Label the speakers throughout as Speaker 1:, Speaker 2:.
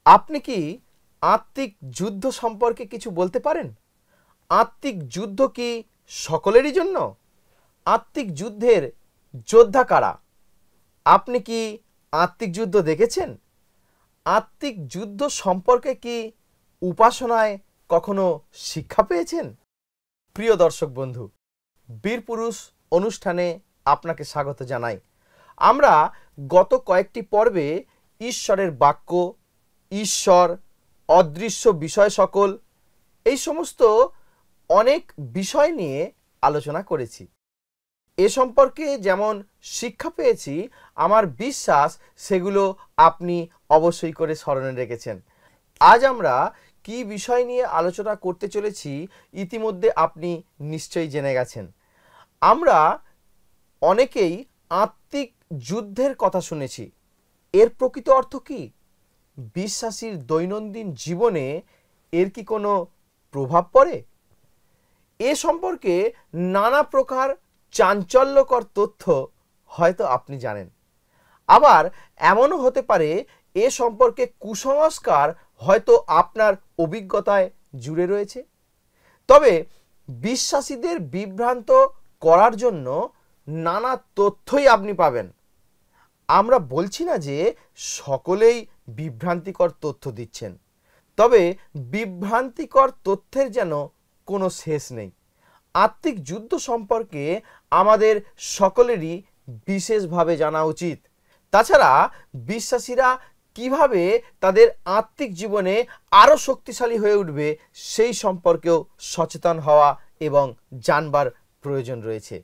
Speaker 1: আপনি কি আত্মিক যুদ্ধ সম্পর্কে কিছু বলতে পারেন? আত্মিক যুদ্ধ কি সকলেরই জন্য? আত্মিক যুদ্ধের যোদ্ধা কারা? আপনি কি আত্মিক যুদ্ধ দেখেছেন? আত্মিক যুদ্ধ সম্পর্কে কি উপাসনায় কখনো শিক্ষা পেয়েছেন? প্রিয় দর্শক বন্ধু, বীরপুরুষ অনুষ্ঠানে আপনাকে স্বাগত জানাই। আমরা গত কয়েকটি পর্বে ঈশ্বরের বাক্য, ঈশ্বর, অদৃশ্য বিষয় সকল, এই সমস্ত অনেক বিষয় নিয়ে আলোচনা করেছি। এ সম্পর্কে যেমন শিক্ষা পেয়েছি, আমার বিশ্বাস সেগুলো আপনি অবশ্যই করে স্মরণে রেখেছেন। আজ আমরা কি বিষয় নিয়ে আলোচনা করতে চলেছি ইতিমধ্যে আপনি নিশ্চয়ই জেনে গেছেন। আমরা অনেকেই আত্মিক যুদ্ধের কথা শুনেছি। এর প্রকৃত অর্থ কি? বিশ্বাসীর দৈনন্দিন জীবনে এর কি কোনো প্রভাব পড়ে? এ সম্পর্কে নানা প্রকার চাঞ্চল্যকর তথ্য হয়তো আপনি জানেন। আবার এমনও হতে পারে এ সম্পর্কে কুসংস্কার হয়তো আপনার অভিজ্ঞতায় জুড়ে রয়েছে। তবে বিশ্বাসীদের বিভ্রান্ত করার জন্য নানা তথ্যই আপনি পাবেন। আমরা বলছি না যে সকলেই বিভ্রান্তিকর তথ্য দিচ্ছেন, তবে বিভ্রান্তিকর তথ্যের যেন কোনো শেষ নেই। আত্মিক যুদ্ধ সম্পর্কে আমাদের সকলেরই বিশেষভাবে জানা উচিত। তাছাড়া বিশ্বাসীরা কিভাবে তাদের আত্মিক জীবনে আরও শক্তিশালী হয়ে উঠবে সেই সম্পর্কেও সচেতন হওয়া এবং জানবার প্রয়োজন রয়েছে।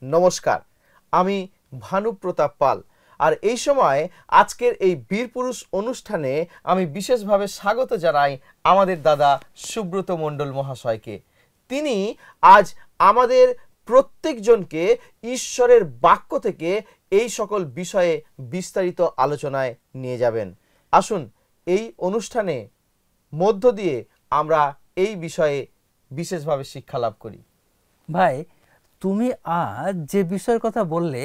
Speaker 1: নমস্কার, আমি ভানুপ্রতাপ পাল। আর এই সময় আজকের এই বীরপুরুষ অনুষ্ঠানে আমি বিশেষভাবে স্বাগত জানাই আমাদের দাদা সুব্রত মণ্ডল মহাশয়কে। তিনি আজ আমাদের প্রত্যেকজনকে ঈশ্বরের বাক্য থেকে এই সকল বিষয়ে বিস্তারিত আলোচনায় নিয়ে যাবেন। আসুন এই অনুষ্ঠানে মধ্য দিয়ে আমরা এই বিষয়ে বিশেষভাবে শিক্ষা লাভ করি।
Speaker 2: ভাই, তুমি আজ যে বিষয়ের কথা বললে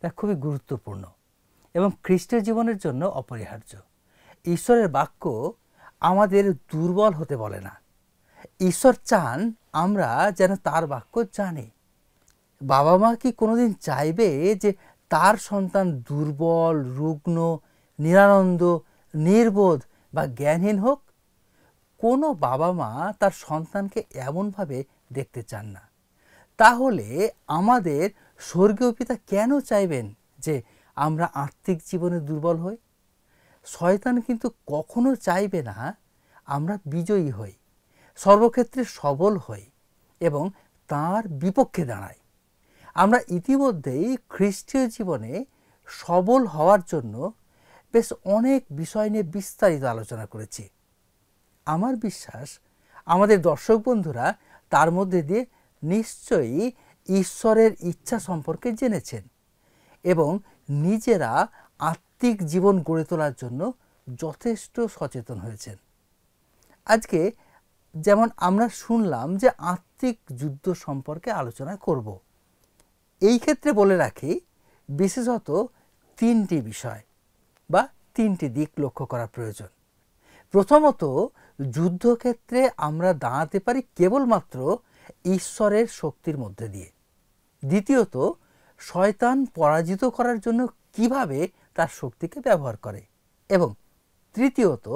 Speaker 2: তা খুবই গুরুত্বপূর্ণ এবং খ্রিস্টের জীবনের জন্য অপরিহার্য। ঈশ্বরের বাক্য আমাদের দুর্বল হতে বলে না। ঈশ্বর চান আমরা যেন তার বাক্য জানি। বাবা মা কি কোনোদিন চাইবে যে তার সন্তান দুর্বল, রুগ্ন, নিরানন্দ, নির্বোধ বা জ্ঞানহীন হোক? কোনো বাবা মা তার সন্তানকে এমনভাবে দেখতে চান না। তাহলে আমাদের স্বর্গীয় পিতা কেন চাইবেন যে আমরা আত্মিক জীবনে দুর্বল হই? শয়তান কিন্তু কখনো চাইবে না আমরা বিজয়ী হই, সর্বক্ষেত্রে সবল হই এবং তার বিপক্ষে দাঁড়াই। আমরা ইতিমধ্যেই খ্রিস্টীয় জীবনে সবল হওয়ার জন্য বেশ অনেক বিষয় নিয়ে বিস্তারিত আলোচনা করেছি। আমার বিশ্বাস আমাদের দর্শক বন্ধুরা তার মধ্যে দিয়ে নিশ্চয়ই ঈশ্বরের ইচ্ছা সম্পর্কে জেনেছেন এবং নিজেরা আত্মিক জীবন গড়ে তোলার জন্য যথেষ্ট সচেতন হয়েছেন। আজকে যেমন আমরা শুনলাম যে আত্মিক যুদ্ধ সম্পর্কে আলোচনা করব। এই ক্ষেত্রে বলে রাখি, বিশেষত তিনটি বিষয় বা তিনটি দিক লক্ষ্য করা প্রয়োজন। প্রথমত, যুদ্ধক্ষেত্রে আমরা দাঁড়াতে পারি কেবলমাত্র ঈশ্বরের শক্তির মধ্যে দিয়ে। দ্বিতীয়ত, শয়তান পরাজিত করার জন্য কিভাবে তার শক্তিকে ব্যবহার করে। এবং তৃতীয়ত,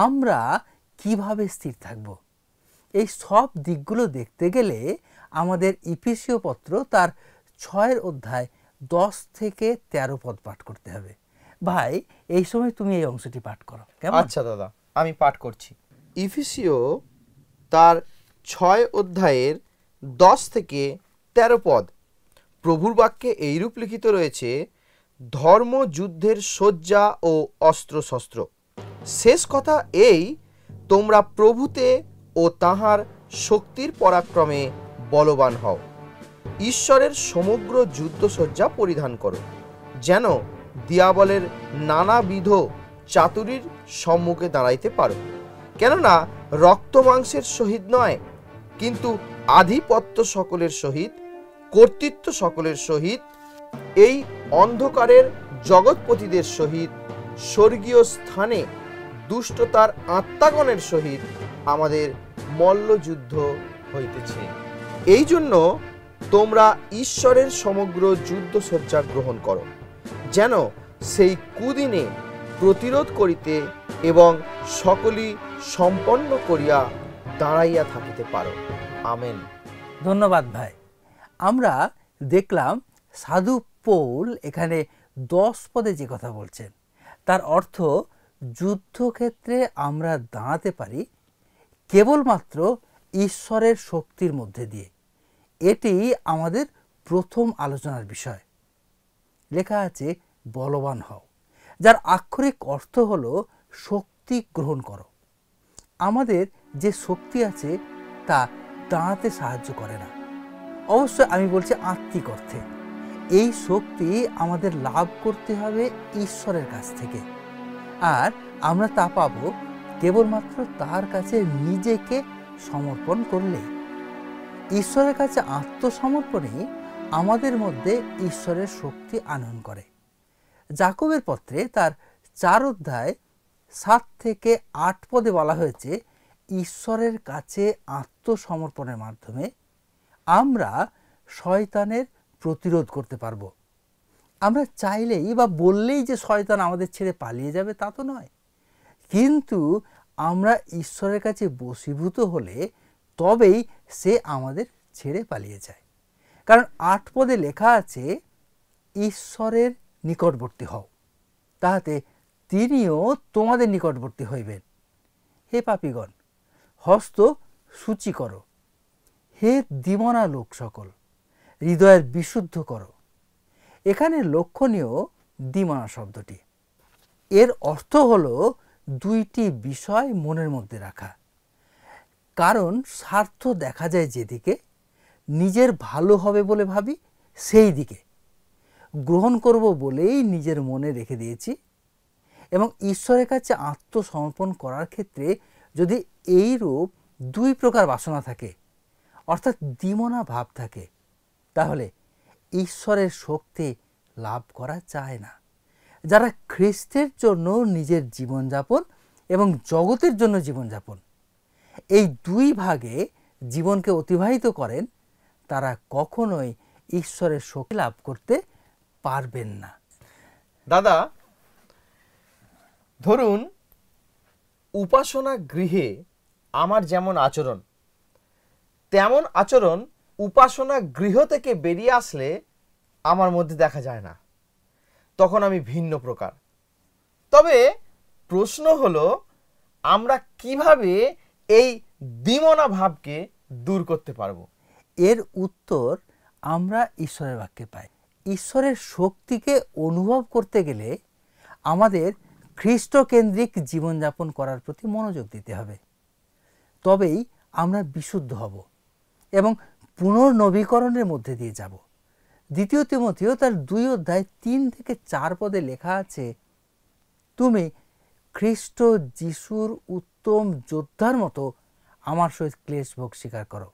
Speaker 2: আমরা কিভাবে স্থির থাকব। এই সব দিকগুলো দেখতে গেলে আমাদের ইফিসীয় পত্র তার 6 অধ্যায় 10 থেকে 13 পদ পাঠ করতে হবে। ভাই, এই সময় তুমি এই অংশটি পাঠ করো।
Speaker 1: আচ্ছা দাদা, আমি পাঠ করছি। ইফিসীয় তার 6 অধ্যায়ের 10 থেকে 13 পদ। প্রভুর বাক্যে এইরূপ লিখিত রয়েছে, ধর্ম যুদ্ধের সজ্জা ও অস্ত্রশস্ত্র, শেষ কথা এই, তোমরা প্রভুতে ও তাঁহার শক্তির পরাক্রমে বলবান হও। ঈশ্বরের সমগ্র যুদ্ধসজ্জা পরিধান করো, যেন দিয়াবলের নানাবিধ চাতুরীর সম্মুখে দাঁড়াইতে পারো। কেননা রক্ত মাংসের সহিত নয়, কিন্তু আধিপত্য সকলের সহিত, কর্তৃত্ব সকলের সহিত, এই অন্ধকারের জগৎপতিদের সহিত, স্বর্গীয় স্থানে দুষ্টতার আত্মাগণের সহিত আমাদের মল্লযুদ্ধ হইতেছে। এই জন্য তোমরা ঈশ্বরের সমগ্র যুদ্ধসজ্জা গ্রহণ করো, যেন সেই কুদিনে প্রতিরোধ করিতে এবং সকলই সম্পন্ন করিয়া দাঁড়াইয়া থাকিতে পারো। আমেন।
Speaker 2: ধন্যবাদ ভাই। আমরা দেখলাম সাধু পৌল এখানে 10 পদে যে কথা বলছেন, তার অর্থ যুদ্ধক্ষেত্রে আমরা দাঁড়াতে পারি কেবলমাত্র ঈশ্বরের শক্তির মধ্যে দিয়ে। এটি আমাদের প্রথম আলোচনার বিষয়। লেখা আছে বলবান হও, যার আক্ষরিক অর্থ হলো শক্তি গ্রহণ করো। আমাদের যে শক্তি আছে তা দাঁড়াতে সাহায্য করে না, অবশ্যই আমি বলছি আত্মিক অর্থে। এই শক্তি আমাদের লাভ করতে হবে ঈশ্বরের কাছ থেকে, আর আমরা তা পাবো কেবলমাত্র তার কাছে নিজেকে সমর্পণ করলে। ঈশ্বরের কাছে আত্মসমর্পণই আমাদের মধ্যে ঈশ্বরের শক্তি আনয়ন করে। যাকবের পত্রে তার 4 অধ্যায় 7 থেকে 8 পদে বলা হয়েছে, ঈশ্বরের কাছে আত্মসমর্পণের মাধ্যমে আমরা শয়তানের প্রতিরোধ করতে পারবো। আমরা চাইলেই বা বললেই যে শয়তান আমাদের ছেড়ে পালিয়ে যাবে তা তো নয়, কিন্তু আমরা ঈশ্বরের কাছে বশীভূত হলে তবেই সে আমাদের ছেড়ে পালিয়ে যায়। কারণ 8 পদে লেখা আছে, ঈশ্বরের নিকটবর্তী হও, তাহাতে তিনিও তোমাদের নিকটবর্তী হইবেন। হে পাপীগণ, হস্ত সূচি করো, হে দ্বিমনা লোক সকল, হৃদয়ের বিশুদ্ধ করো। এখানে লক্ষণীয় দ্বিমনা শব্দটি। এর অর্থ হলো 2টি বিষয় মনের মধ্যে রাখা। কারণ স্বার্থ দেখা যায় যেদিকে, নিজের ভালো হবে বলে ভাবি সেই দিকে গ্রহণ করব বলেই নিজের মনে রেখে দিয়েছি। এবং ঈশ্বরের কাছে আত্মসমর্পণ করার ক্ষেত্রে যদি এইরূপ 2 প্রকার বাসনা থাকে, অর্থাৎ দ্বিমনা ভাব থাকে, তাহলে ঈশ্বরের শক্তি লাভ করা যায় না। যারা খ্রিস্টের জন্য নিজের জীবনযাপন এবং জগতের জন্য জীবনযাপন, এই 2 ভাগে জীবনকে অতিবাহিত করেন, তারা কখনোই ঈশ্বরের শক্তি লাভ করতে পারবেন না।
Speaker 1: দাদা, ধরুন উপাসনা গৃহে আমার যেমন আচরণ, তেমন আচরণ উপাসনা গৃহ থেকে বেরিয়ে আসলে আমার মধ্যে দেখা যায় না, তখন আমি ভিন্ন প্রকার। তবে প্রশ্ন হলো, আমরা কিভাবে এই দ্বিমনা ভাবকে দূর করতে পারবো?
Speaker 2: এর উত্তর আমরা ঈশ্বরের বাক্যে পাই। ঈশ্বরের শক্তিকে অনুভব করতে গেলে আমাদের খ্রিস্টকেন্দ্রিক জীবনযাপন করার প্রতি মনোযোগ দিতে হবে, তবেই আমরা বিশুদ্ধ হব এবং পুনর্নবীকরণের মধ্যে দিয়ে যাব। 2 তিমথেয় তার 2 অধ্যায় 3 থেকে 4 পদে লেখা আছে, তুমি খ্রিস্ট যিশুর উত্তম যোদ্ধার মতো আমার সহিত ক্লেশ ভোগ স্বীকার করো।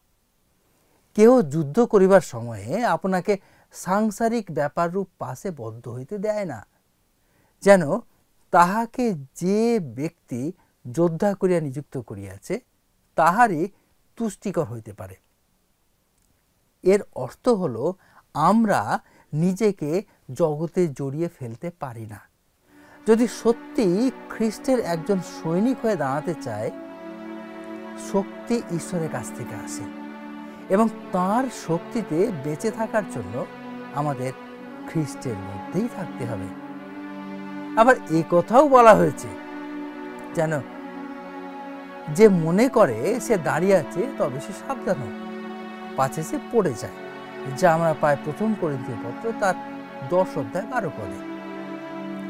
Speaker 2: কেহ যুদ্ধ করিবার সময়ে আপনাকে সাংসারিক ব্যাপাররূপ পাশে বদ্ধ হইতে দেয় না, যেন তাহাকে যে ব্যক্তি যোদ্ধা করিয়া নিযুক্ত করিয়াছে তাহারই তুষ্টিকর হইতে পারে। এর অর্থ হলো, আমরা নিজেকে জগতে জড়িয়ে ফেলতে পারি না। যদি সত্যি খ্রিস্টের একজন সৈনিক হয়ে দাঁড়াতে চায়, শক্তি ঈশ্বরের কাছ থেকে আসে এবং তাঁর শক্তিতে বেঁচে থাকার জন্য আমাদের খ্রিস্টের মধ্যেই থাকতে হবে। আবার এই কথাও বলা হয়েছে, যেন যে মনে করে সে দাঁড়িয়ে আছে তবে সে সাবধান হোক, পাছে সে পড়ে যায়, যা আমরা পাই 1 কোরিন্থীয় পত্র তার 10 অধ্যায় 12 পদে।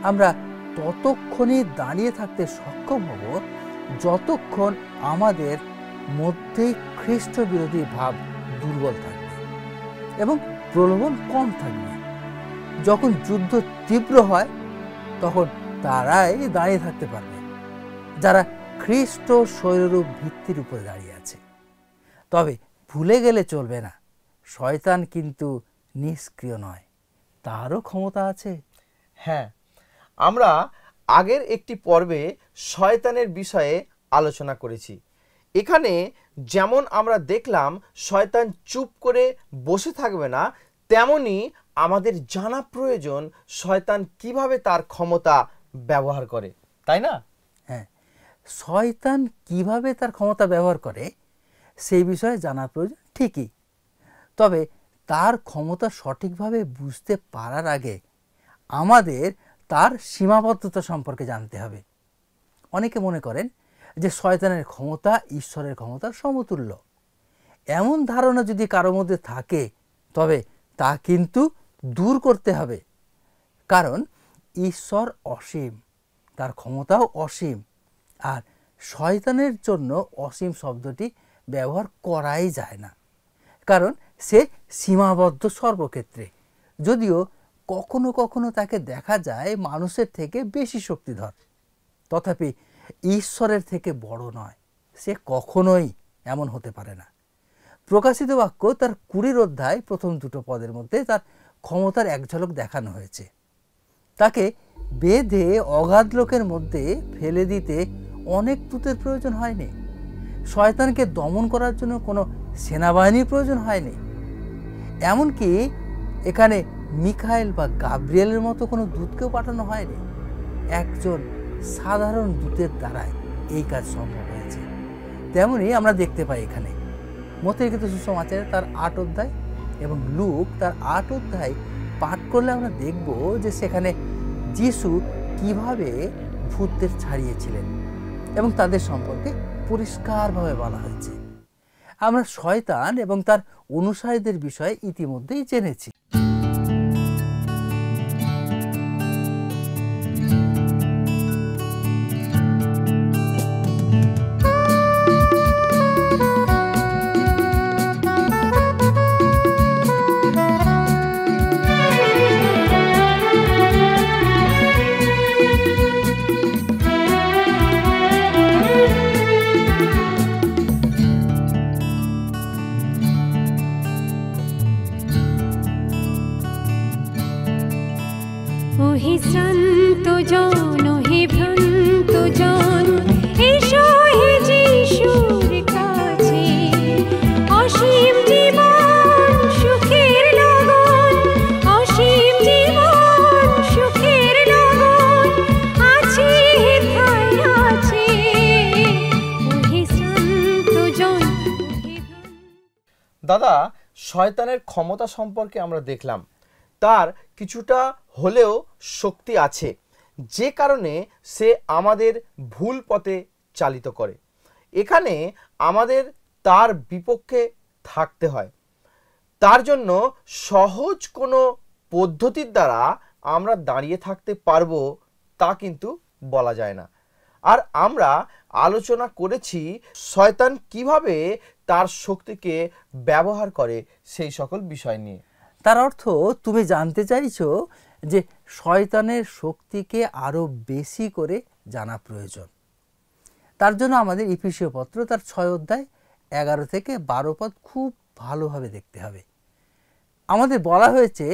Speaker 2: আমরা ততক্ষণই দাঁড়িয়ে থাকতে সক্ষম হব যতক্ষণ আমাদের মধ্যেই খ্রিস্ট বিরোধী ভাব দুর্বল থাকবে এবং প্রলোভন কম থাকবে। যখন যুদ্ধ তীব্র হয় তখন তারাই দাঁড়িয়ে থাকতে পারবে যারা খ্রিস্ট শৈলরূপ ভিত্তির উপরে দাঁড়িয়ে আছে। তবে ভুলে গেলে চলবে না, শয়তান কিন্তু নিষ্ক্রিয় নয়, তারও ক্ষমতা আছে।
Speaker 1: হ্যাঁ, আমরা আগের একটি পর্বে শয়তানের বিষয়ে আলোচনা করেছি। এখানে যেমন আমরা দেখলাম শয়তান চুপ করে বসে থাকবে না, তেমনি আমাদের জানা প্রয়োজন শয়তান কিভাবে তার ক্ষমতা ব্যবহার করে, তাই না?
Speaker 2: হ্যাঁ, শয়তান কিভাবে তার ক্ষমতা ব্যবহার করে সেই বিষয়ে জানা প্রয়োজন ঠিকই, তবে তার ক্ষমতা সঠিকভাবে বুঝতে পারার আগে আমাদের তার সীমাবদ্ধতা সম্পর্কে জানতে হবে। অনেকে মনে করেন যে শয়তানের ক্ষমতা ঈশ্বরের ক্ষমতার সমতুল্য। এমন ধারণা যদি কারো মধ্যে থাকে তবে তা কিন্তু দূর করতে হবে, কারণ ঈশ্বর অসীম, তার ক্ষমতাও অসীম, আর শয়তানের জন্য অসীম শব্দটি ব্যবহার করাই যায় না, কারণ সে সীমাবদ্ধ সর্বক্ষেত্রে, যদিও কখনো কখনো তাকে দেখা যায় মানুষের থেকে বেশি শক্তিধর, তথাপি ঈশ্বরের থেকে বড় নয়, সে কখনোই এমন হতে পারে না। প্রকাশিত বাক্য তার 20 অধ্যায় প্রথম 2 পদের মধ্যে তার ক্ষমতার এক ঝলক দেখানো হয়েছে। তাকে বেঁধে অগাধ লোকের মধ্যে ফেলে দিতে অনেক দূতের প্রয়োজন হয়নি, শয়তানকে দমন করার জন্য কোনো সেনাবাহিনীর প্রয়োজন হয়নি, এমনকি এখানে মিখাইল বা গাব্রিয়েলের মতো কোনো দূতকেও পাঠানো হয়নি। একজন সাধারণ দূতের দ্বারাই এই কাজ সম্ভব হয়েছে। তেমনি আমরা দেখতে পাই এখানে মথির লিখিত সুসমাচারে তার 8 অধ্যায় এবং লুক তার 8 অধ্যায় পাঠ করলে আমরা দেখব যে সেখানে যিশু কিভাবে ভূতদের ছাড়িয়েছিলেন এবং তাদের সম্পর্কে পরিষ্কারভাবে বলা হয়েছে। আমরা শয়তান এবং তার অনুসারীদের বিষয়ে ইতিমধ্যেই জেনেছি।
Speaker 3: ওহে শ্রান্ত জন, ওহে ভ্রান্ত জন, এসো হে যিশুর কাছে। অসীম জীবন সুখের লগন, অসীম জীবন সুখের লগন আছে হেথায় আছে। ওহে শ্রান্ত জন, ওহে ভ্রান্ত।
Speaker 1: দাদা, শয়তানের ক্ষমতা সম্পর্কে আমরা দেখলাম তার কিছুটা হলেও শক্তি আছে, যে কারণে সে আমাদের ভুল পথে চালিত করে। এখানে আমাদের তার বিপক্ষে থাকতে হয়। তার জন্য সহজ কোনো পদ্ধতির দ্বারা আমরা দাঁড়িয়ে থাকতে পারবো তা কিন্তু বলা যায় না। আর আমরা আলোচনা করেছি শয়তান কিভাবে তার শক্তিকে ব্যবহার করে সেই সকল বিষয় নিয়ে।
Speaker 2: তার অর্থ তুমি জানতে চাইছো যে শয়তানের শক্তিকে আরো বেশি করে জানা প্রয়োজন। তার জন্য আমাদের ইফিসীয় পত্র তার 6 অধ্যায় 11 থেকে 12 পদ খুব ভালোভাবে দেখতে হবে। আমাদের বলা হয়েছে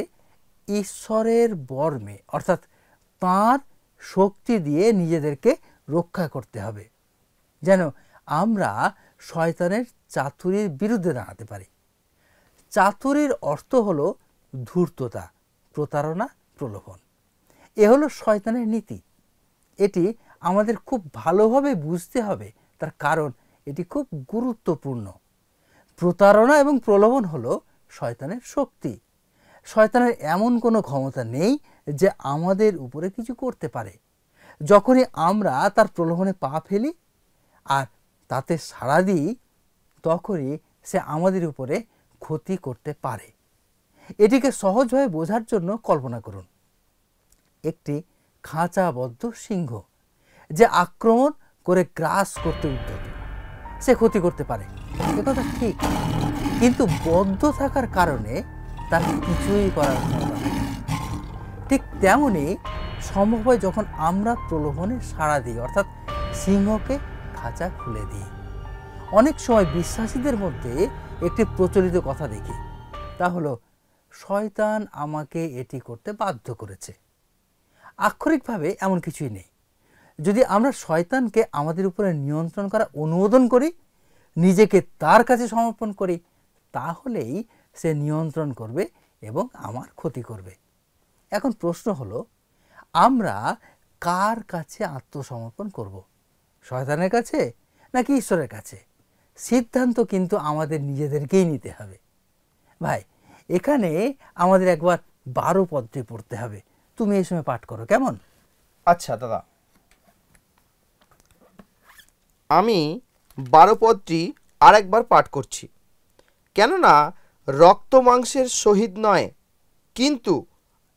Speaker 2: ঈশ্বরের বর্মে অর্থাৎ তাঁর শক্তি দিয়ে নিজেদেরকে রক্ষা করতে হবে, যেন আমরা শয়তানের চাতুরীর বিরুদ্ধে দাঁড়াতে পারি। চাতুরীর অর্থ হলো ধূর্ততা, প্রতারণা, প্রলোভন। এ হলো শয়তানের নীতি। এটি আমাদের খুব ভালোভাবে বুঝতে হবে, তার কারণ এটি খুব গুরুত্বপূর্ণ। প্রতারণা এবং প্রলোভন হলো শয়তানের শক্তি। শয়তানের এমন কোনো ক্ষমতা নেই যে আমাদের উপরে কিছু করতে পারে। যখনই আমরা তার প্রলোভনে পা ফেলি আর তাতে সাড়া দিই, তখনই সে আমাদের উপরে ক্ষতি করতে পারে। এটিকে সহজভাবে বোঝার জন্য কল্পনা করুন, একটি খাঁচাবদ্ধ সিংহ যে আক্রমণ করে গ্রাস করতে উদ্যত। সে ক্ষতি করতে পারে, একথা ঠিক, কিন্তু বদ্ধ থাকার কারণে তার কিছুই করার ক্ষমতা থাকে না। ঠিক তেমনই সম্ভব হয় যখন আমরা প্রলোভনে সাড়া দিই, অর্থাৎ সিংহকে খাঁচা খুলে দিই। অনেক সময় বিশ্বাসীদের মধ্যে একটি প্রচলিত কথা দেখি, তা হলো শয়তান আমাকে এটি করতে বাধ্য করেছে। আক্ষরিকভাবে এমন কিছুই নেই। যদি আমরা শয়তানকে আমাদের উপরে নিয়ন্ত্রণ করা অনুমোদন করি, নিজেকে তার কাছে সমর্পণ করি, তাহলেই সে নিয়ন্ত্রণ করবে এবং আমার ক্ষতি করবে। এখন প্রশ্ন হলো, আমরা কার কাছে আত্মসমর্পণ করব? শয়তানের কাছে নাকি ঈশ্বরের কাছে? সিদ্ধান্ত কিন্তু আমাদের নিজেদেরকেই নিতে হবে। ভাই, এখানে আমাদের একবার 12 পদটি পড়তে হবে। তুমি এই সময় পাঠ করো, কেমন?
Speaker 1: আচ্ছা দাদা, আমি 12 পদটি আরেকবার পাঠ করছি। কেননা রক্ত মাংসের সহিত নয়, কিন্তু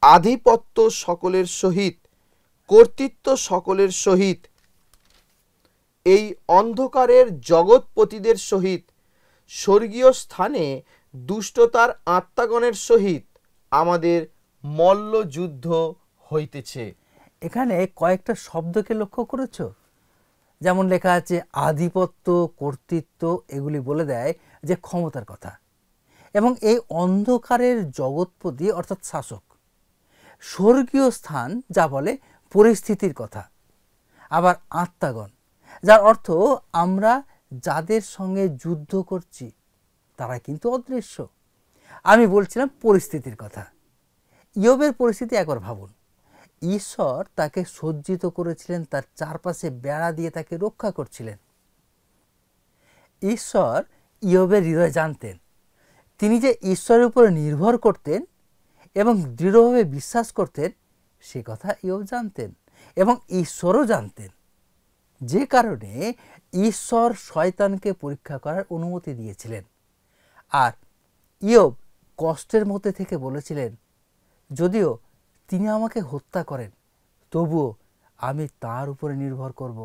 Speaker 1: আধিপত্য সকলের সহিত, কর্তৃত্ব সকলের সহিত, এই অন্ধকারের জগৎপতিদের সহিত, স্বর্গীয় স্থানে দুষ্টতার আত্মাগণের সহিত আমাদের মল্লযুদ্ধ হইতেছে।
Speaker 2: এখানে কয়েকটা শব্দকে লক্ষ্য করেছো? যেমন লেখা আছে আধিপত্য, কর্তৃত্ব, এগুলি বলে দেয় যে ক্ষমতার কথা। এবং এই অন্ধকারের জগৎপতি অর্থাৎ শাসক। স্বর্গীয় স্থান যা বলে পরিস্থিতির কথা। আবার আত্মাগণ, যার অর্থ আমরা যাদের সঙ্গে যুদ্ধ করছি তারা কিন্তু অদৃশ্য। আমি বলছিলাম পরিস্থিতির কথা। ইয়োবের পরিস্থিতি একবার ভাবুন। ঈশ্বর তাকে সজ্জিত করেছিলেন, তার চারপাশে বেড়া দিয়ে তাকে রক্ষা করছিলেন। ঈশ্বর ইয়োবের হৃদয় জানতেন। তিনি যে ঈশ্বরের উপরে নির্ভর করতেন এবং দৃঢ়ভাবে বিশ্বাস করতেন, সে কথা ইয়োব জানতেন এবং ঈশ্বরও জানতেন। যে কারণে ঈশ্বর শয়তানকে পরীক্ষা করার অনুমতি দিয়েছিলেন। আর ইয়োব কষ্টের মধ্যে থেকে বলেছিলেন, যদিও তিনি আমাকে হত্যা করেন, তবুও আমি তার উপরে নির্ভর করব।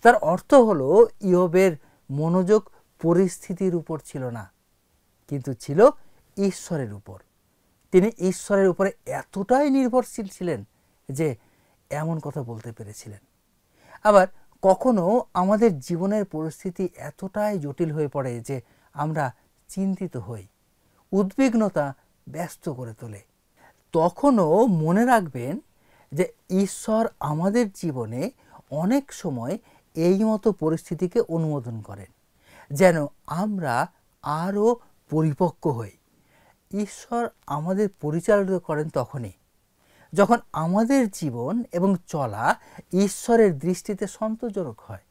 Speaker 2: তার অর্থ হলো ইয়োবের মনোযোগ পরিস্থিতির উপর ছিল না, কিন্তু ছিল ঈশ্বরের উপর। তিনি ঈশ্বরের উপরে এতটাই নির্ভরশীল ছিলেন যে এমন কথা বলতে পেরেছিলেন। আবার কখনো আমাদের জীবনের পরিস্থিতি এতটাই জটিল হয়ে পড়ে যে আমরা চিন্তিত হই, উদ্বিগ্নতা ব্যস্ত করে তোলে। তখনও মনে রাখবেন যে ঈশ্বর আমাদের জীবনে অনেক সময় এই মতো পরিস্থিতিকে অনুমোদন করেন, যেন আমরা আরও পরিপক্ক হই। ঈশ্বর আমাদের পরিচালিত করেন তখনই যখন আমাদের জীবন এবং চলা ঈশ্বরের দৃষ্টিতে সন্তোষজনক হয়,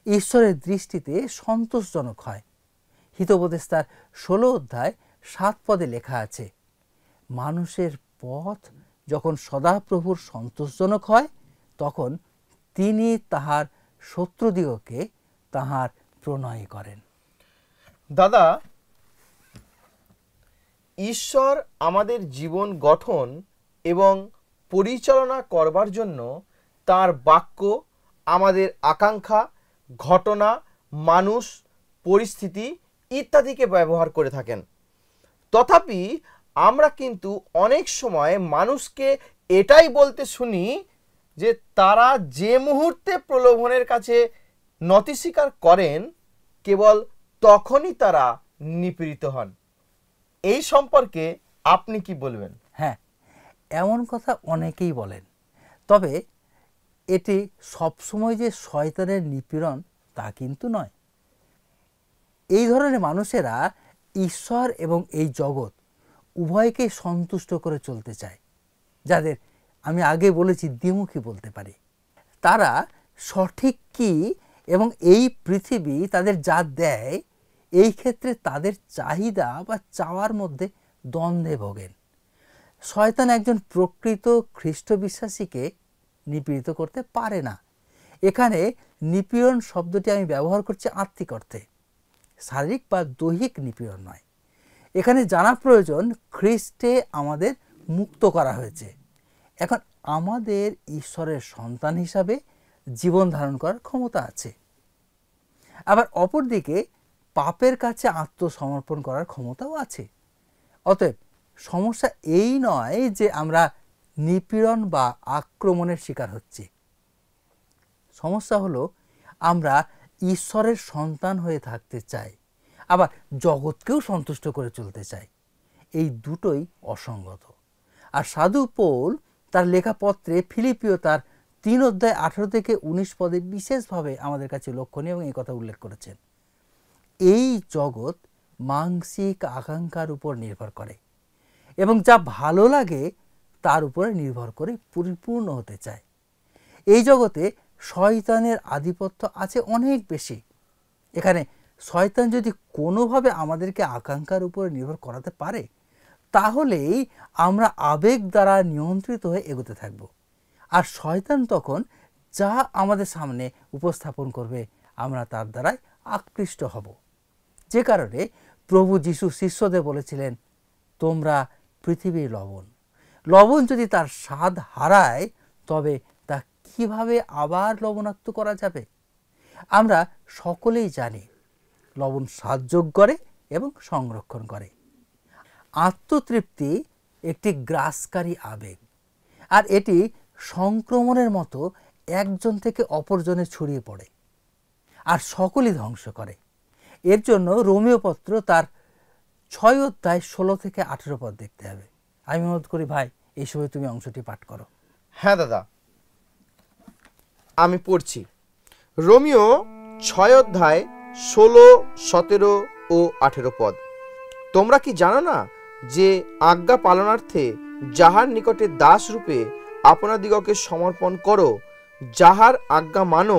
Speaker 2: ঈশ্বরের দৃষ্টিতে সন্তোষজনক হয়। হিতোপদেশ তার 16 অধ্যায় 7 পদে লেখা আছে, মানুষের পথ যখন সদাপ্রভুর সন্তোষজনক হয়, তখন তিনি তাহার শত্রুদিগকে তাহার প্রণয় করেন।
Speaker 1: দাদা, ঈশ্বর আমাদের জীবন গঠন এবং পরিচালনা করবার জন্য তার বাক্য, আমাদের আকাঙ্ক্ষা, ঘটনা, মানুষ, পরিস্থিতি ইত্যাদিকে ব্যবহার করে থাকেন। তথাপি আমরা কিন্তু অনেক সময় মানুষকে এটাই বলতে শুনি যে তারা যে মুহূর্তে প্রলোভনের কাছে নতি স্বীকার করেন, কেবল তখনই তারা নিপীড়িত হন। এই সম্পর্কে আপনি কি বলবেন?
Speaker 2: হ্যাঁ, এমন কথা অনেকেই বলেন, তবে এটি সবসময় যে শয়তানের নিপীড়ন তা কিন্তু নয়। এই ধরনের মানুষেরা ঈশ্বর এবং এই জগৎ উভয়কেই সন্তুষ্ট করে চলতে চায়, যাদের আমি আগে বলেছি দ্বিমুখী বলতে পারি। তারা সঠিক কি এবং এই পৃথিবী তাদের যা দেয়, এই ক্ষেত্রে তাদের চাহিদা বা চাওয়ার মধ্যে দ্বন্দ্বে ভোগেন। শয়তান একজন প্রকৃত খ্রিস্ট বিশ্বাসীকে নিপীড়িত করতে পারে না। এখানে নিপীড়ন শব্দটি আমি ব্যবহার করছি আত্মিক অর্থে, শারীরিক বা দৈহিক নিপীড়ন নয়। এখানে জানা প্রয়োজন খ্রিস্টে আমাদের মুক্ত করা হয়েছে। এখন আমাদের ঈশ্বরের সন্তান হিসাবে জীবন ধারণ করার ক্ষমতা আছে। আবার অপরদিকে পাপের কাছে আত্মসমর্পণ করার ক্ষমতাও আছে। অতএব সমস্যা এই নয় যে আমরা নিপীড়ন বা আক্রমণের শিকার হচ্ছি। সমস্যা হলো আমরা ঈশ্বরের সন্তান হয়ে থাকতে চাই, আবার জগৎকেও সন্তুষ্ট করে চলতে চাই। এই দুটোই অসঙ্গত। আর সাধু পৌল তার লেখা পত্রে ফিলিপিও তার 3 অধ্যায় 18 থেকে 19 পদে বিশেষভাবে আমাদের কাছে লক্ষণীয় এবং এই কথা উল্লেখ করেছেন। এই জগৎ মানসিক আকাঙ্ক্ষার উপর নির্ভর করে এবং যা ভালো লাগে তার উপরে নির্ভর করে পরিপূর্ণ হতে চায়। এই জগতে শয়তানের আধিপত্য আছে অনেক বেশি। এখানে শয়তান যদি কোনোভাবে আমাদেরকে আকাঙ্ক্ষার উপরে নির্ভর করাতে পারে, তাহলেই আমরা আবেগ দ্বারা নিয়ন্ত্রিত হয়ে এগোতে থাকব। আর শয়তান তখন যা আমাদের সামনে উপস্থাপন করবে আমরা তার দ্বারাই আকৃষ্ট হব। যে কারণে প্রভু যীশু শিষ্যদের বলেছিলেন, তোমরা পৃথিবীর লবণ। লবণ যদি তার স্বাদ হারায় তবে তা কিভাবে আবার লবণাক্ত করা যাবে? আমরা সকলেই জানি লবণ স্বাদ যোগ করে এবং সংরক্ষণ করে। আত্মতৃপ্তি একটি গ্রাসকারী আবেগ, আর এটি সংক্রমণের মতো একজন থেকে অপরজনে ছড়িয়ে পড়ে আর সকলই ধ্বংস করে। এর জন্য রোমীয় পত্র তার 6 অধ্যায় 16 থেকে 18 পদ দেখতে হবে। আমি অনুরোধ করি ভাই, এই সময় তুমি অংশটি পাঠ করো।
Speaker 1: হ্যাঁ দাদা, আমি পড়ছি। রোমিও 6 অধ্যায় 16, 17 ও 18 পদ। তোমরা কি জানো না যে আজ্ঞা পালনার্থে যাহার নিকটে দাস রূপে আপনাদিগকে সমর্পণ করো, যাহার আজ্ঞা মানো,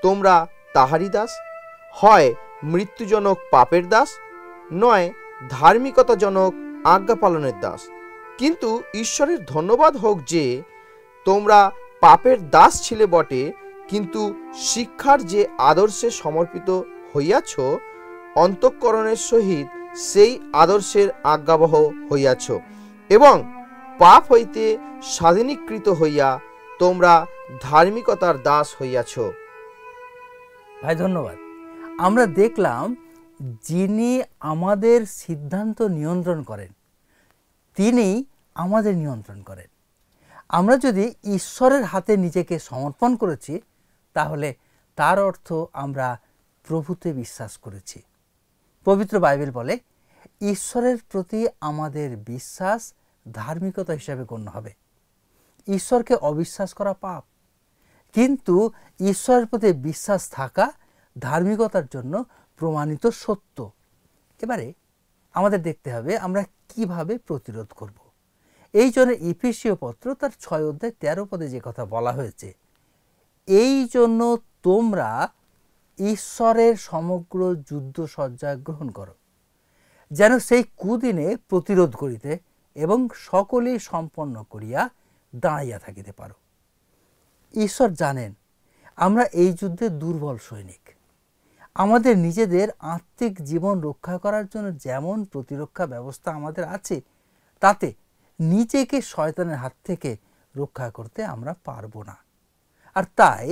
Speaker 1: তোমরা তাহারই দাস, হয় মৃত্যুজনক পাপের দাস, নয় ধার্মিকতাজনক আজ্ঞা পালনের দাস। কিন্তু ঈশ্বরের ধন্যবাদ হোক যে তোমরা পাপের দাস ছিলে বটে, কিন্তু শিক্ষার যে আদর্শে সমর্পিত হইয়াছ, অন্তঃকরণের সহিত সেই আদর্শের আজ্ঞাবহ হইয়াছ, এবং পাপ হইতে স্বাধীনীকৃত হইয়া তোমরা ধার্মিকতার দাস হইয়াছ।
Speaker 2: ভাই ধন্যবাদ। আমরা দেখলাম যিনি আমাদের সিদ্ধান্ত নিয়ন্ত্রণ করেন তিনি আমাদের নিয়ন্ত্রণ করেন। আমরা যদি ঈশ্বরের হাতে নিজেকে সমর্পণ করেছি, তাহলে তার অর্থ আমরা প্রভুতে বিশ্বাস করেছি। পবিত্র বাইবেল বলে ঈশ্বরের প্রতি আমাদের বিশ্বাস ধার্মিকতা হিসাবে গণ্য হবে। ঈশ্বরকে অবিশ্বাস করা পাপ, কিন্তু ঈশ্বরের প্রতি বিশ্বাস থাকা ধার্মিকতার জন্য প্রমাণিত সত্য। এবারে আমাদের দেখতে হবে আমরা কিভাবে প্রতিরোধ করব। এই জন্য ইফিসীয় পত্র তার 6 অধ্যায় 13 পদে যে কথা বলা হয়েছে, এই জন্য তোমরা ঈশ্বরের সমগ্র যুদ্ধসজ্জা গ্রহণ করো, যেন সেই কুদিনে প্রতিরোধ করিতে এবং সকলেই সম্পন্ন করিয়া দাঁড়াইয়া থাকিতে পারো। ঈশ্বর জানেন আমরা এই যুদ্ধে দুর্বল সৈনিক। আমাদের নিজেদের আত্মিক জীবন রক্ষা করার জন্য যেমন প্রতিরক্ষা ব্যবস্থা আমাদের আছে, তাতে নিজেকে শয়তানের হাত থেকে রক্ষা করতে আমরা পারবো না। আর তাই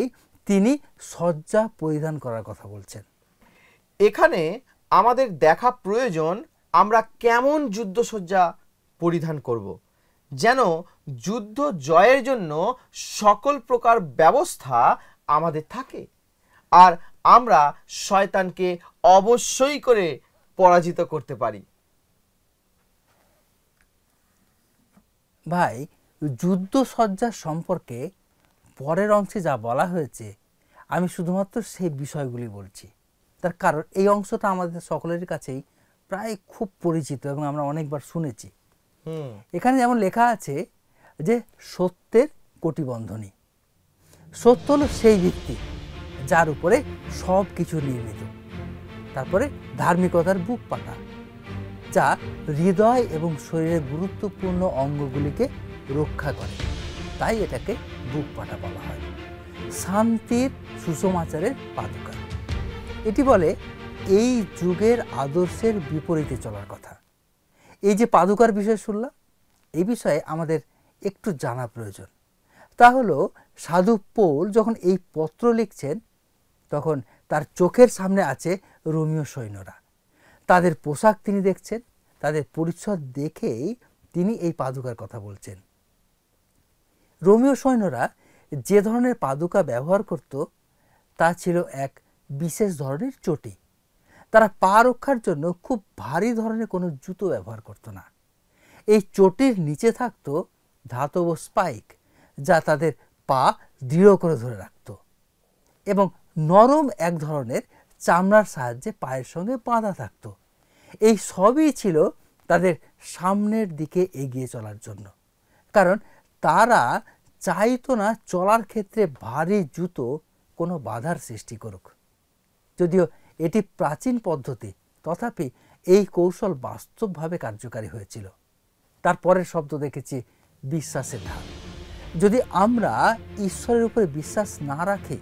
Speaker 2: তিনি সজ্জা পরিধান করার কথা বলছেন।
Speaker 1: এখানে আমাদের দেখা প্রয়োজন আমরা কেমন যুদ্ধসজ্জা পরিধান করব, যেন যুদ্ধ জয়ের জন্য সকল প্রকার ব্যবস্থা আমাদের থাকে, আর আমরা শয়তানকে অবশ্যই করে পরাজিত করতে পারি।
Speaker 2: ভাই, যুদ্ধসজ্জা সম্পর্কে পরের অংশে যা বলা হয়েছে আমি শুধুমাত্র সেই বিষয়গুলি বলছি। তার কারণ এই অংশটা আমাদের সকলের কাছেই প্রায় খুব পরিচিত এবং আমরা অনেকবার শুনেছি। এখানে যেমন লেখা আছে যে সত্যের কটিবন্ধনী। সত্য হলো সেই ভিত্তি যার উপরে সব কিছু নির্মিত। তারপরে ধার্মিকতার বুক পাটা, যা হৃদয় এবং শরীরের গুরুত্বপূর্ণ অঙ্গগুলিকে রক্ষা করে, তাই এটাকে বুক পাটা বলা হয়। শান্তির সুসমাচারের পাদুকা, এটি বলে এই যুগের আদর্শের বিপরীতে চলার কথা। এই যে পাদুকার বিষয় শুনলাম, এই বিষয়ে আমাদের একটু জানা প্রয়োজন। তা হলো সাধু পৌল যখন এই পত্র লিখছেন তখন তার চোখের সামনে আছে রোমীয় সৈন্যরা। তাদের পোশাক তিনি দেখছেন, তাদের পরিচ্ছদ দেখেই তিনি এই পাদুকার কথা বলছেন। রোমীয় সৈন্যরা যে ধরনের পাদুকা ব্যবহার করত তা ছিল এক বিশেষ ধরনের চটি। তারা পা রক্ষার জন্য খুব ভারী ধরনের কোনো জুতো ব্যবহার করত না। এই চটির নিচে থাকত ধাতব স্পাইক, যা তাদের পা দৃঢ় করে ধরে রাখত, এবং নরম এক ধরনের চামড়ার সাহায্যে পায়ের সঙ্গে বাঁধা থাকত। এই সবই ছিল তাদের সামনের দিকে এগিয়ে চলার জন্য, কারণ তারা চাইতো না চলার ক্ষেত্রে ভারী জুতো কোনো বাধার সৃষ্টি করুক। যদিও এটি প্রাচীন পদ্ধতি, তথাপি এই কৌশল বাস্তবভাবে কার্যকারী হয়েছিল। তারপরের শব্দ দেখেছি বিশ্বাসের ঢাল। যদি আমরা ঈশ্বরের উপরে বিশ্বাস না রাখি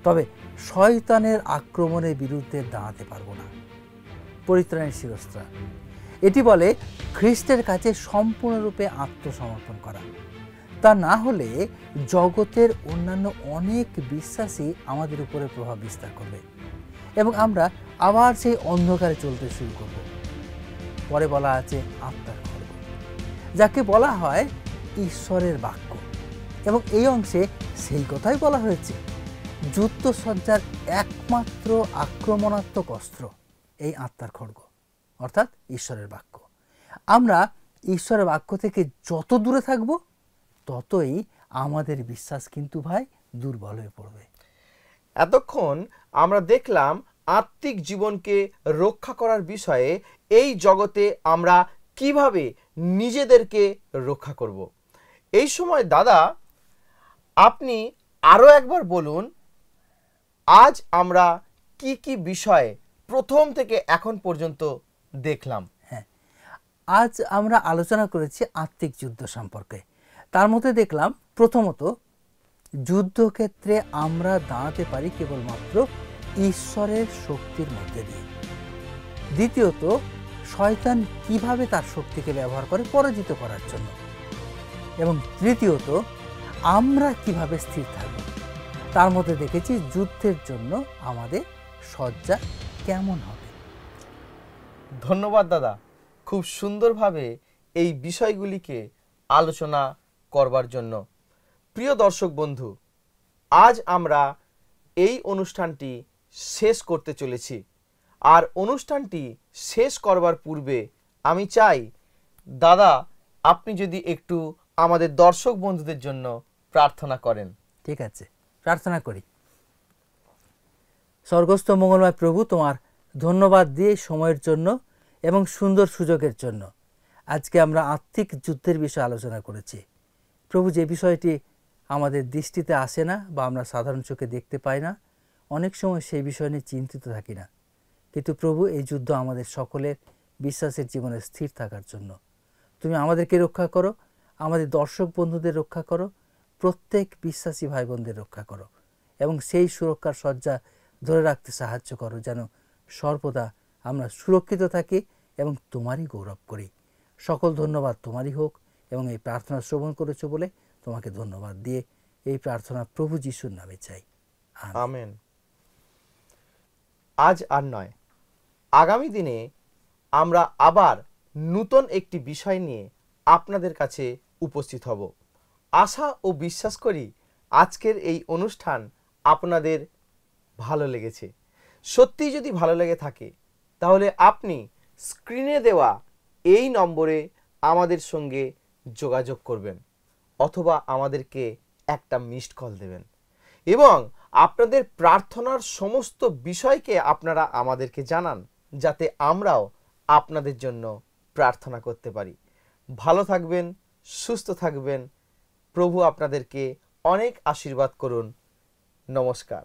Speaker 2: তবে শয়তানের আক্রমণের বিরুদ্ধে দাঁড়াতে পারবো না। পরিত্রাণের শিরস্ত্রাণ, এটি বলে খ্রিস্টের কাছে সম্পূর্ণরূপে আত্মসমর্পণ করা। তা না হলে জগতের অন্যান্য অনেক বিশ্বাসী আমাদের উপরে প্রভাব বিস্তার করবে এবং আমরা আবার সেই অন্ধকারে চলতে শুরু করব। পরে বলা আছে আত্মার খড়গ, যাকে বলা হয় ঈশ্বরের বাক্য, এবং এই অংশে সেই কথাই বলা হয়েছে। যুদ্ধসজ্জার একমাত্র আক্রমণাত্মক অস্ত্র এই আত্মার খড়গ, অর্থাৎ ঈশ্বরের বাক্য। আমরা ঈশ্বরের বাক্য থেকে যত দূরে থাকব ততই আমাদের বিশ্বাস কিন্তু ভাই দুর্বল হয়ে পড়বে।
Speaker 1: এতক্ষণ আমরা দেখলাম আত্মিক জীবনকে রক্ষা করার বিষয়ে এই জগতে আমরা কিভাবে নিজেদেরকে রক্ষা করব। এই সময় দাদা, আপনি আরো একবার বলুন, আজ আমরা কি কি বিষয়ে প্রথম থেকে এখন পর্যন্ত দেখলাম?
Speaker 2: হ্যাঁ, আজ আমরা আলোচনা করেছি আত্মিক যুদ্ধ সম্পর্কে। তার মধ্যে দেখলাম প্রথমত, যুদ্ধক্ষেত্রে আমরা দাঁড়াতে পারি কেবলমাত্র ঈশ্বরের শক্তির মধ্যে দিয়ে। দ্বিতীয়ত, শয়তান কিভাবে তার শক্তিকে ব্যবহার করে পরাজিত করার জন্য। এবং তৃতীয়ত, আমরা কিভাবে স্থির থাকব। তার মধ্যে দেখেছি যুদ্ধের জন্য আমাদের সজ্জা কেমন হবে।
Speaker 1: ধন্যবাদ দাদা, খুব সুন্দরভাবে এই বিষয়গুলিকে আলোচনা করবার জন্য। প্রিয় দর্শক বন্ধু, আজ আমরা এই অনুষ্ঠানটি শেষ করতে চলেছি। আর অনুষ্ঠানটি শেষ করবার পূর্বে আমি চাই দাদা, আপনি যদি একটু আমাদের দর্শক বন্ধুদের জন্য প্রার্থনা করেন।
Speaker 2: ঠিক আছে, প্রার্থনা করি। স্বর্গস্থ মঙ্গলময় প্রভু, তোমার ধন্যবাদ দিয়ে সময়ের জন্য এবং সুন্দর সুযোগের জন্য। আজকে আমরা আত্মিক যুদ্ধের বিষয়ে আলোচনা করেছি। প্রভু, যে বিষয়টি আমাদের দৃষ্টিতে আসে না বা আমরা সাধারণ চোখে দেখতে পাই না, অনেক সময় সেই বিষয় নিয়ে চিন্তিত থাকি না, কিন্তু প্রভু, এই যুদ্ধ আমাদের সকলের বিশ্বাসের জীবনে স্থির থাকার জন্য। তুমি আমাদেরকে রক্ষা করো, আমাদের দর্শক বন্ধুদের রক্ষা করো, প্রত্যেক বিশ্বাসী ভাই বোনদের রক্ষা করো এবং সেই সুরক্ষার সজ্জা ধরে রাখতে সাহায্য করো, যেন সর্বদা আমরা সুরক্ষিত থাকি এবং তোমারই গৌরব করি। সকল ধন্যবাদ তোমারই হোক এবং এই প্রার্থনা শ্রবণ করেছো বলে তোমাকে ধন্যবাদ দিয়ে এই প্রার্থনা প্রভু যিশুর নামে চাই,
Speaker 1: আমেন। আজ আর নয়, আগামী দিনে আমরা আবার নতুন একটি বিষয় নিয়ে আপনাদের কাছে উপস্থিত হব। আশা ও বিশ্বাস করি আজকের এই অনুষ্ঠান আপনাদের ভালো লেগেছে। সত্যি যদি ভালো লেগে থাকে তাহলে আপনি স্ক্রিনে দেওয়া এই নম্বরে আমাদের সঙ্গে যোগাযোগ করবেন অথবা আমাদেরকে একটা মিসড কল দেবেন এবং আপনাদের প্রার্থনার সমস্ত বিষয়কে আপনারা আমাদেরকে জানান, যাতে আমরাও আপনাদের জন্য প্রার্থনা করতে পারি। ভালো থাকবেন, সুস্থ থাকবেন। প্রভু আপনাদেরকে অনেক আশীর্বাদ করুন। নমস্কার।